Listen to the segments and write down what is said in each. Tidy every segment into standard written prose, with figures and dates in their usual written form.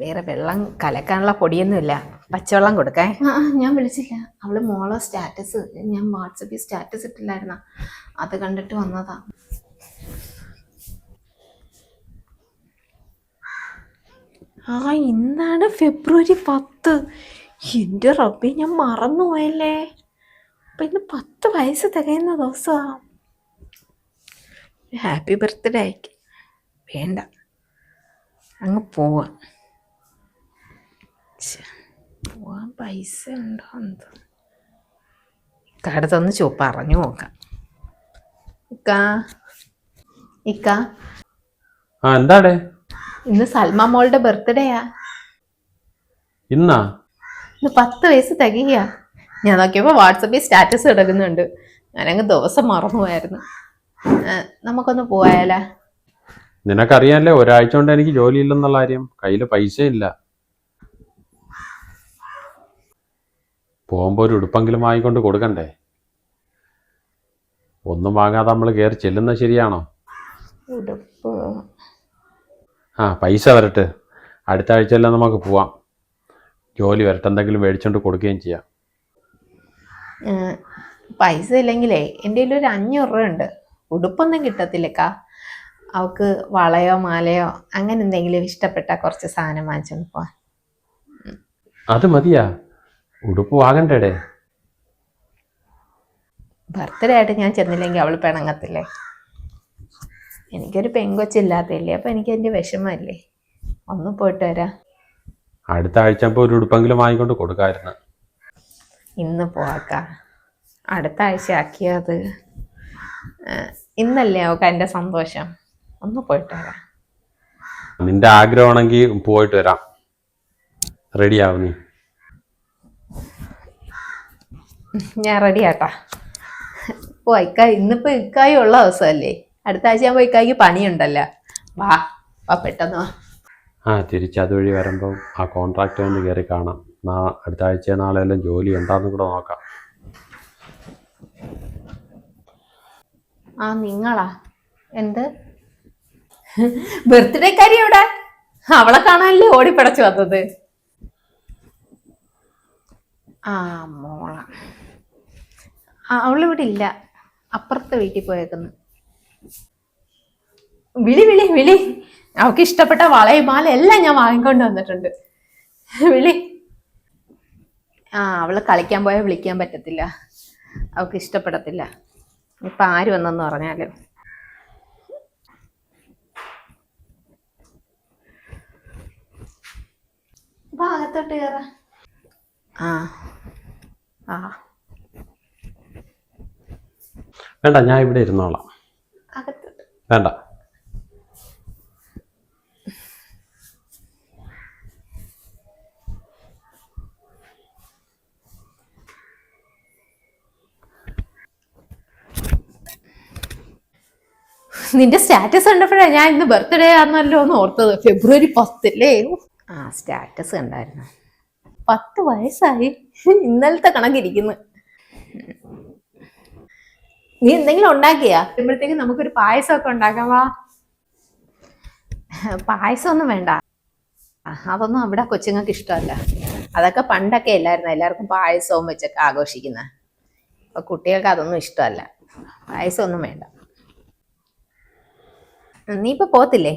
വേറെ വെള്ളം കലക്കാനുള്ള പൊടിയൊന്നുമില്ല, പച്ചവെള്ളം കൊടുക്കേ. ഞാൻ വിളിച്ചില്ല, അവള് മോളെ സ്റ്റാറ്റസ് ഞാൻ വാട്സപ്പിൽ സ്റ്റാറ്റസ് ഇട്ടില്ലായിരുന്ന, അത് കണ്ടിട്ട് വന്നതാ. ഇന്നാണ് ഫെബ്രുവരി 10. എൻ്റെ റബ്ബേ, ഞാൻ മറന്നുപോയല്ലേ. അപ്പം ഇന്ന് 10 വയസ്സ് തികയുന്ന ദിവസമാണ്. ഹാപ്പി ബർത്ത്ഡേ ആയിക്ക് വേണ്ട, അങ്ങ് പോവാം. പോവാൻ പൈസ ഉണ്ടോ എന്തോ, ഇക്കടുത്തൊന്ന് പറഞ്ഞു നോക്കാം. ഇക്ക എന്താടേ? ഇന്ന് സൽമാ മോളുടെ ബർത്ത്ഡേയാ. ഇന്ന് 10 വയസ്സ് തികയാ. ഞാൻ നോക്കിയപ്പോ വാട്സപ്പിൽ സ്റ്റാറ്റസ് കിടക്കുന്നുണ്ട്. ഞാനങ്ങ് ദിവസം മറന്നുപോയായിരുന്നു. നമുക്കൊന്ന് പോയാലോ? നിനക്കറിയാല്ലേ, ഒരാഴ്ച കൊണ്ട് എനിക്ക് ജോലി ഇല്ലെന്നുള്ള കാര്യം. കയ്യില് പൈസ ഇല്ല. പോകുമ്പോ ഒരു ഉടുപ്പെങ്കിലും വാങ്ങിക്കൊണ്ട് കൊടുക്കണ്ടേ? ഒന്നും വാങ്ങാതെ നമ്മൾ കയറി ചെല്ലുന്നത് ശരിയാണോ? ഉടുപ്പ് പൈസ വരട്ടെ, അടുത്ത ആഴ്ചയെല്ലാം നമുക്ക് പോവാം. ജോലി വരട്ടെ, എന്തെങ്കിലും മേടിച്ചോണ്ട് കൊടുക്കുകയും ചെയ്യാം. പൈസ ഇല്ലെങ്കിലേ എൻ്റെ കയ്യിൽ ഒരു 500 രൂപ ഉണ്ട്. ഉടുപ്പൊന്നും കിട്ടത്തില്ലക്കാ. അവൾക്ക് വളയോ മാലയോ അങ്ങനെ എന്തെങ്കിലും ഇഷ്ടപ്പെട്ട കുറച്ച് സാധനം വാങ്ങിച്ചോണ്ട് പോവാൻ. അത് മതിയാ, ഉടുപ്പ് വാങ്ങണ്ടേ? ബർത്ത്ഡേ ആയിട്ട് ഞാൻ ചെന്നില്ലെങ്കിൽ അവൾ പിണങ്ങത്തില്ലേ? എനിക്കൊരു പെങ്കൊച്ചില്ലാത്തല്ലേ, അപ്പൊ എനിക്ക് അതിന്റെ വിഷമല്ലേ. ഒന്ന് പോയിട്ട് വരാം. അടുത്ത ആഴ്ച ഒരു ഉടുപ്പെങ്കിലും വാങ്ങിക്കൊണ്ട് കൊടുക്കായിരുന്നു. ഇന്ന് പോവാക്ക, അടുത്ത ആഴ്ച ആക്കിയത്. ഇന്നല്ലേ അവൾക്ക് എൻ്റെ സന്തോഷം. ഒന്ന് പോയിട്ട് വരാം. നിന്റെ ആഗ്രഹമാണെങ്കിൽ പോയിട്ട് വരാം. റെഡിയാവും നീ? ഞാൻ റെഡി ആട്ടാ. ഇക്ക ഇന്നിപ്പോ ഇക്കായി ഉള്ള ദിവസമല്ലേ. അടുത്ത ആഴ്ച ആകുമ്പോ ഇക്കായ്ക്ക് പണിയുണ്ടല്ലോ. വാ പെട്ടെന്ന് വാ. തിരിച്ച് അതുവഴി വരുമ്പോൾ ആ കോൺട്രാക്ട് ഒന്ന് കയറി കാണാം. അടുത്ത ആഴ്ച നാളെ എല്ലാം ജോലി എന്താന്ന് കൂടെ നോക്കാം. നിങ്ങളാ? എന്ത് ബർത്ത്ഡേ കാരി എവിടെ? അവളെ കാണാനല്ലേ ഓടിപ്പടച്ചു വന്നത്. മോള അവളിവിടെ ഇല്ല, അപ്പുറത്തെ വീട്ടിൽ പോയേക്കുന്നു. വിളി വിളി വിളി. അവൾക്ക് ഇഷ്ടപ്പെട്ട വളയും മാല എല്ലാം ഞാൻ വാങ്ങിക്കൊണ്ട് വന്നിട്ടുണ്ട്. വിളി. അവള് കളിക്കാൻ പോയാൽ വിളിക്കാൻ പറ്റത്തില്ല, അവൾക്ക് ഇഷ്ടപ്പെടത്തില്ല. ഇപ്പൊ ആര് വന്നെന്ന് പറഞ്ഞാലും. ഭാഗത്തോട്ട് കയറ. വേണ്ട, ഞാൻ ഇവിടെ ഇരുന്നോളാം. അകത്തോട്ട് വേണ്ട. നിന്റെ സ്റ്റാറ്റസ് കണ്ടപ്പോഴാണ് ഞാൻ ഇന്ന് ബർത്ത്ഡേ ആണെന്നല്ലോ എന്ന് ഓർത്തത്. ഫെബ്രുവരി 10 അല്ലേ? സ്റ്റാറ്റസ് കണ്ടായിരുന്നു. 10 വയസ്സായി. ഇന്നലത്തെ കണക്കിരിക്കുന്നു. നീ എന്തെങ്കിലും ഉണ്ടാക്കിയാ? വരുമ്പോഴത്തേക്ക് നമുക്കൊരു പായസമൊക്കെ ഉണ്ടാക്കാവാ. പായസം ഒന്നും വേണ്ട, അതൊന്നും അവിടെ കൊച്ചുങ്ങൾക്ക് ഇഷ്ടമല്ല. അതൊക്കെ പണ്ടൊക്കെ അല്ലായിരുന്നു എല്ലാവർക്കും പായസവും വെച്ചൊക്കെ ആഘോഷിക്കുന്ന. അപ്പൊ കുട്ടികൾക്ക് അതൊന്നും ഇഷ്ടമല്ല. പായസം ഒന്നും വേണ്ട. നീ ഇപ്പൊ പോത്തില്ലേ?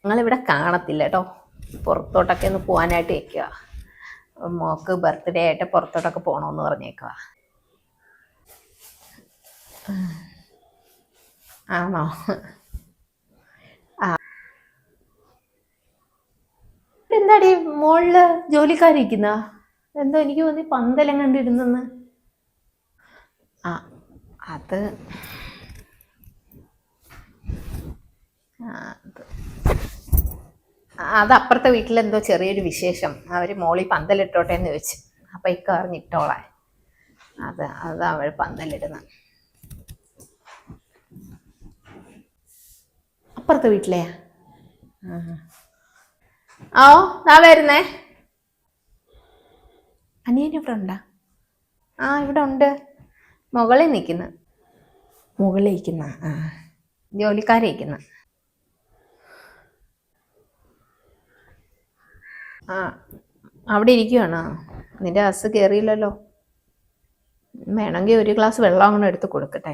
ഞങ്ങളിവിടെ കാണത്തില്ല കേട്ടോ. പുറത്തോട്ടൊക്കെ ഒന്ന് പോകാനായിട്ട് വെക്കുക. മോക്ക് ബർത്ത്ഡേ ആയിട്ട് പുറത്തോട്ടൊക്കെ പോകണമെന്ന് പറഞ്ഞേക്കുക. ആണോ? എന്താടി മോളില് ജോലിക്കാരിക്കുന്ന? എന്തോ എനിക്ക് തോന്നി പന്തലും കണ്ടിരുന്നെന്ന്. അത് അപ്പുറത്തെ വീട്ടിലെന്തോ ചെറിയൊരു വിശേഷം. അവര് മോളി പന്തലിട്ടോട്ടെ എന്ന് ചോദിച്ചു. അപ്പൊ ഇക്കറിഞ്ഞിട്ടോളാ. അത് അവൾ പന്തലിടുന്ന അപ്പുറത്തെ വീട്ടിലെയാ. നാ വരുന്നേ. അനിയൻ ഇവിടെ ഉണ്ടാ? ഇവിടെ ഉണ്ട്. മുകളിൽ നിൽക്കുന്ന. ജോലിക്കാരിയിരിക്കുന്നു. ആ, അവിടെ ഇരിക്കുവാണോ? നിന്റെ ബസ് കയറിയില്ലല്ലോ. വേണമെങ്കിൽ ഒരു ഗ്ലാസ് വെള്ളം അങ്ങനെ എടുത്ത് കൊടുക്കട്ടെ.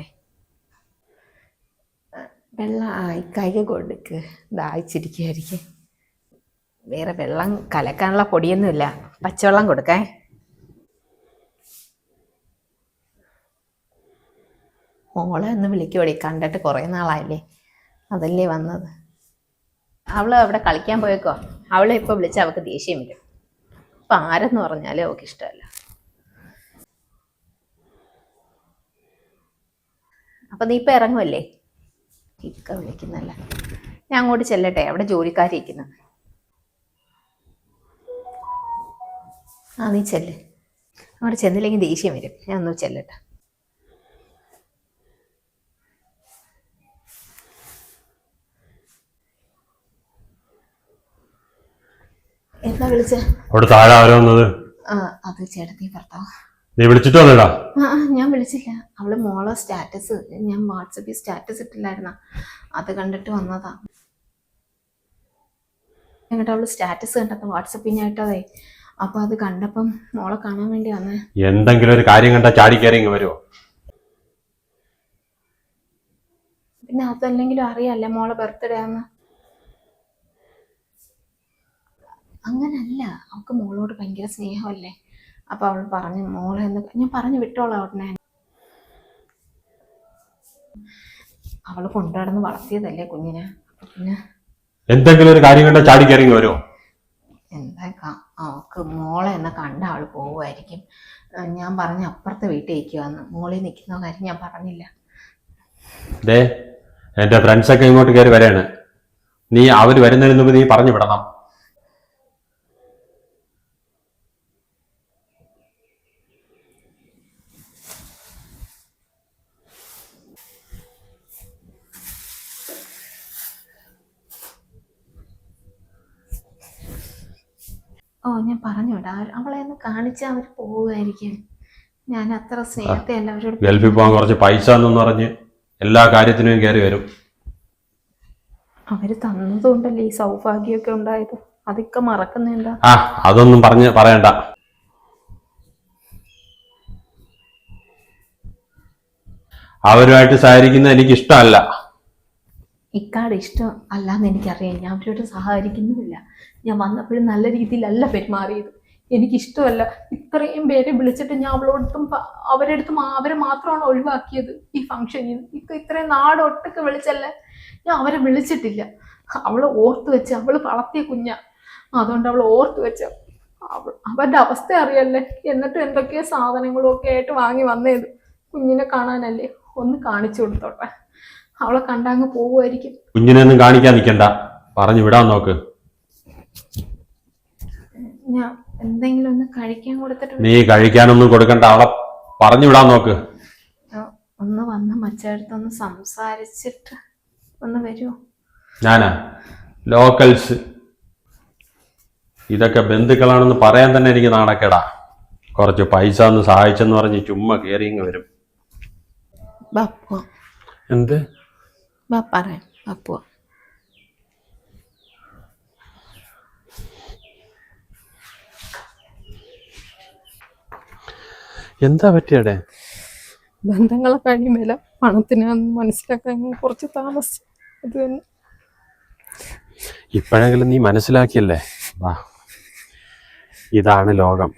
വെള്ളം ഇക്കായ്ക്ക് കൊടുക്ക്, ദാഹിച്ചിരിക്കുകയായിരിക്കും. വേറെ വെള്ളം കലക്കാനുള്ള പൊടിയൊന്നുമില്ല, പച്ചവെള്ളം കൊടുക്കേ. മോളെ ഒന്ന് വിളിക്കുവടി, കണ്ടിട്ട് കുറേ നാളായില്ലേ, അതല്ലേ വന്നത്. അവള് അവിടെ കളിക്കാൻ പോയേക്കോ. അവളെ ഇപ്പോൾ വിളിച്ചാൽ അവൾക്ക് ദേഷ്യം വരും. അപ്പം ആരെന്ന് പറഞ്ഞാലും അവൾക്ക് ഇഷ്ടമല്ല. അപ്പം നീ ഇപ്പം ഇറങ്ങുമല്ലേ? ഇക്ക വിളിക്കുന്നല്ല, ഞാൻ അങ്ങോട്ട് ചെല്ലട്ടെ, അവിടെ ജോലിക്കാരിയിരിക്കുന്നു. നീ ചെല്ല്. അങ്ങോട്ട് ചെന്നില്ലെങ്കിൽ ദേഷ്യം വരും. ഞാൻ ഒന്ന് ചെല്ലട്ടെ. എന്താ വിളിച്ചേ? അവിടെ താഴെ ആരോ വന്നത്? അത് ചേട്ടത്തി ഭർത്താവ്. നീ വിളിച്ചിട്ട് വന്നടാ? ഞാൻ വിളിച്ചില്ല. അവള് മോളെ സ്റ്റാറ്റസ്, ഞാൻ വാട്സപ്പിൽ സ്റ്റാറ്റസ് ഇട്ടില്ലായിരുന്ന, അത് കണ്ടിട്ട് വന്നതാ. എന്നിട്ട് അവള് സ്റ്റാറ്റസ് കണ്ടപ്പോ വാട്സപ്പിൽ ഞാൻ ഇട്ടതേ, അപ്പൊ അത് കണ്ടപ്പം മോളെ കാണാൻ വേണ്ടി വന്നേ. എന്തെങ്കിലും ഒരു കാര്യം കണ്ടാ ചാടി കയറി ഇങ്ങ് വരുമോ? പിന്നെ അതല്ലെങ്കിലും അറിയാല്ലേ മോളെ ബർത്ത്ഡേ ആന്ന്. അങ്ങനല്ല, അവൾക്ക് മോളോട് ഭയങ്കര സ്നേഹമല്ലേ. അപ്പൊ അവൾ പറഞ്ഞു മോളെ എന്ന്, ഞാൻ പറഞ്ഞു വിട്ടോളാം ഉടനെ. അവള് കൊണ്ടുനടന്ന് വളർത്തിയതല്ലേ കുഞ്ഞിനെ. പിന്നെ എന്തെങ്കിലും ഒരു കാര്യം കണ്ടാ ചാടി കയറി ഇങ്ങ് വരുമോ? എന്താ അവൾക്ക് മോളെ എന്ന് കണ്ട അവള് പോവുമായിരിക്കും. ഞാൻ പറഞ്ഞ അപ്പുറത്തെ വീട്ടിൽ ഇരിക്കുവാന്ന്, മോളിൽ നിൽക്കുന്ന കാര്യം ഞാൻ പറഞ്ഞില്ല. എന്റെ ഫ്രണ്ട്സൊക്കെ ഇങ്ങോട്ട് കയറി വരാണ്. നീ അവര് വരുന്നതിന് മുമ്പ് നീ പറഞ്ഞു വിടണം. ഞാൻ പറഞ്ഞു വിടാം. അവളെ ഒന്ന് കാണിച്ചാൽ അവർ പോവുമായിരിക്കും. ഞാൻ അത്ര സ്നേഹത്തെ എല്ലാവരോട്. ഗൾഫിൽ പോകാൻ കുറച്ച് പൈസ എന്ന് പറഞ്ഞ് എല്ലാ കാര്യത്തിനും കയറി വരും. അവര് തന്നതുകൊണ്ടല്ലേ ഈ സൗഭാഗ്യമൊക്കെ ഉണ്ടായത്. അതൊക്കെ മറക്കുന്നെന്താ? അതൊന്നും പറയണ്ട. അവരുമായിട്ട് സഹകരിക്കുന്നത് എനിക്ക് ഇഷ്ടമല്ല. ഇക്കാട് ഇഷ്ടം അല്ലാന്ന് എനിക്കറിയാം. ഞാൻ അവരോട് സഹകരിക്കുന്നുമില്ല. ഞാൻ വന്നപ്പോഴും നല്ല രീതിയിലല്ല പെരുമാറിയത്. എനിക്കിഷ്ടമല്ല. ഇത്രയും പേരെ വിളിച്ചിട്ട് ഞാൻ അവളോടത്തും അവരെടുത്തും അവരെ മാത്രമാണ് ഒഴിവാക്കിയത് ഈ ഫംഗ്ഷനിൽ. ഇത്രയും നാടൊട്ടൊക്കെ വിളിച്ചല്ലേ, ഞാൻ അവരെ വിളിച്ചിട്ടില്ല. അവള് ഓർത്ത് വെച്ച്, അവള് വളർത്തിയ കുഞ്ഞാ, അതുകൊണ്ട് അവൾ ഓർത്ത് വെച്ച അവരുടെ അവസ്ഥ അറിയല്ലേ. എന്നിട്ടും എന്തൊക്കെയോ സാധനങ്ങളും ഒക്കെ ആയിട്ട് വാങ്ങി വന്നേത് കുഞ്ഞിനെ കാണാനല്ലേ. ഒന്ന് കാണിച്ചു കൊടുത്തോട്ടെ, അവളെ കണ്ടങ്ങ് പോവുമായിരിക്കും. കുഞ്ഞിനെ ഒന്നും കാണിക്കാൻ നിൽക്കണ്ട, പറഞ്ഞു വിടാൻ നോക്ക്. ഞാൻ എന്തെങ്കിലും ഒന്ന് കഴിക്കാൻ കൊടുത്തിട്ട്. നീ കഴിക്കാനൊന്നും കൊടുക്കണ്ട, അവളെ പറഞ്ഞു വിടാൻ നോക്ക്. ഒന്ന് വന്ന് മച്ചടുത്തൊന്ന് സംസാരിച്ചിട്ട് ഒന്ന് വരുമോ? ഞാനാ ലോക്കൽസ്, ഇതൊക്കെ ബന്ധുക്കളാണെന്ന് പറയാൻ തന്നെ എനിക്ക് നാണക്കേടാ. കുറച്ച് പൈസ ഒന്ന് സഹായിച്ചെന്ന് പറഞ്ഞ് ചുമ്മാ കയറി ഇങ്ങ് വരും. എന്ത് പറയാം അപ്പോ എന്താ പറ്റിയടെ? ബന്ധങ്ങളെ കഴിയുമ്പോൾ പണത്തിന് മനസ്സിലാക്കാൻ കുറച്ച് താമസിച്ചു. അത് തന്നെ. ഇപ്പോഴെങ്കിലും നീ മനസ്സിലാക്കിയല്ലേ. ഇതാണ് ലോകം.